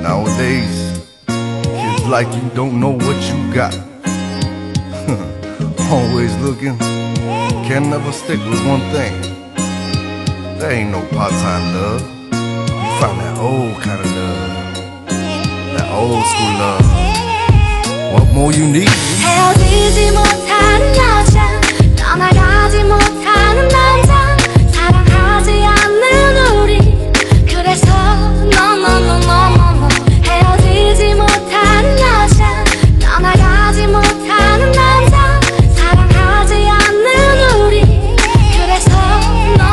Nowadays, it's like you don't know what you got. Always looking, can never stick with one thing. There ain't no part-time love. You find that old kind of love, that old school love. What more you need? 헤어지지 못하는 여자, 떠나가지 못하는 남자, 사랑하지 않는 우리. 그래서 no 헤어지지 못하는 여자, 떠나가지 못하는 남자, 사랑하지 않는 우리. 그래서 no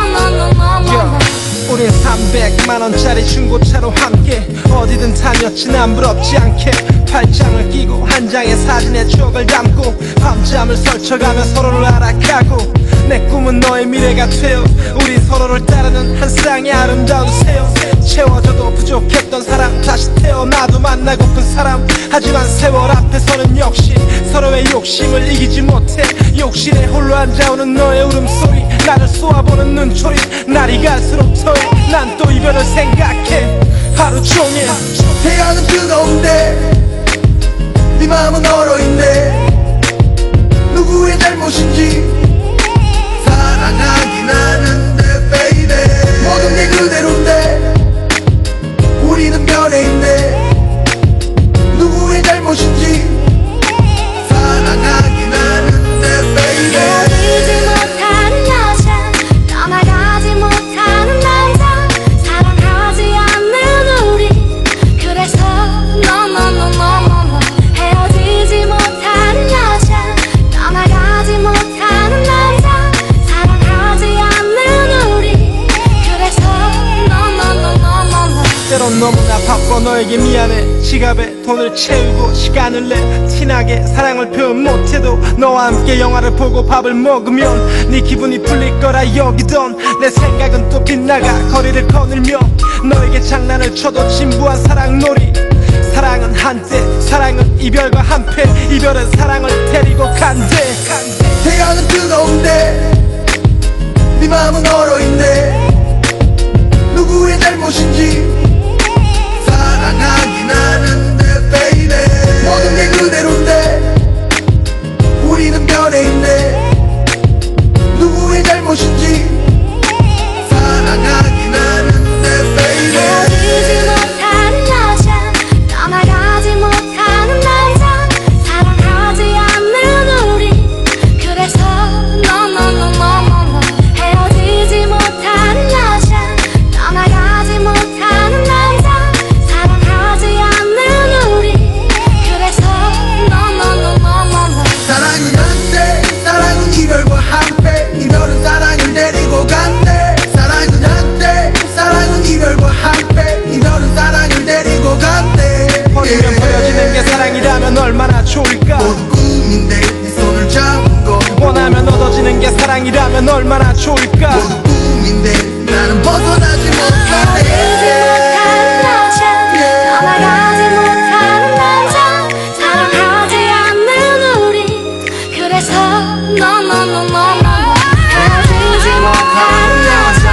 우린 300만원짜리 중고차로 함께 어디든 다녔지 난 부럽지 않게 팔짱을 끼고 한 장의 사진에 추억을 담고 밤잠을 설쳐가며 서로를 알아가고 내 꿈은 너의 미래가 되어 우리 서로를 따르는 한 쌍의 아름다운 새요 채워져도 부족했던 사람 다시 태어나도 만나고픈 사람 하지만 세월 앞에서는 역시 서로의 욕심을 이기지 못해 욕실에 홀로 앉아오는 너의 울음소리 나를 쏘아보는 눈초리 날이 갈수록 더해 난 또 이별을 생각해 하루 종일 태양은 뜨거운데 네 마음은 얼어있네 누구의 잘못인지 사랑하긴 하는데 baby 모든 게 그대로인데 우리는 변해있네 누구의 잘못인지 사랑하긴 하는데 baby 헤어지지 못하는 여자, 떠나가지 못하는 남자, 사랑하지 않는 우리. 그래서 no 헤어지지 못하는 여자, 떠나가지 못하는 남자, 사랑하지 않는 우리. 그래서 no 때론 너무나 바빠 너에게 미안해 지갑에 돈을 채우고 시간을 내 티나게 사랑을 표현 못해도 너와 함께 영화를 보고 밥을 먹으면 네 기분이 풀릴 거라 여기던 내 생각은 또 빗나가 거리를 거닐며 너에게 장난을 쳐도 진부한 사랑놀이 사랑은 한때 사랑은 이별과 한패 이별은 사랑을 데리고 간대 태양은 뜨거운데 네 마음은 얼어있네 누구의 잘못인지 사랑하긴 하는데 baby 모든 게 그대로인데 우리는 변해있네 누구의 잘못인지 사랑하긴 하는데 baby 헤어지지 못하는 여자, 떠나가지 못하는 남자, 사랑하지 않는 우리. 그래서 no 헤어지지 못하는 여자, 떠나가지 못하는 남자, 사랑하지 않는 우리. 그래서 no 사랑은 한때 사랑은 이별과 한패 이별은 사랑을 데리고 간대 사랑은 한때 사랑은 이별과 한패 이별은 사랑을 데리고 간대 버리면 버려지는 게 사랑이라면 얼마나 좋을까 모두 꿈인데 네 손을 잡은 거 원하면 얻어지는 게 사랑이라면 얼마나 좋을까 모두 꿈인데 나는 벗어나지 헤어지지 못하네 못하는 여자, 떠나가지 못하는 남자, 사랑하지 않는 우리. 그래서 no 헤어지지 못하는 여자,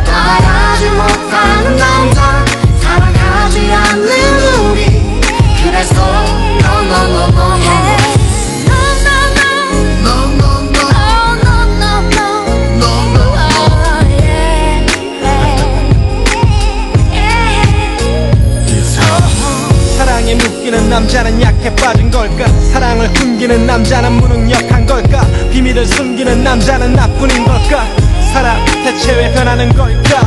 떠나가지 못하는 남자, 사랑하지 않는 우리. 그래서 no No no no no no 사랑에 묶이는 남자는 약해 빠진 걸까 사랑을 숨기는 남자는 무능력한 걸까 비밀을 숨기는 남자는 나뿐인 걸까 사랑 대체 왜 변하는 걸까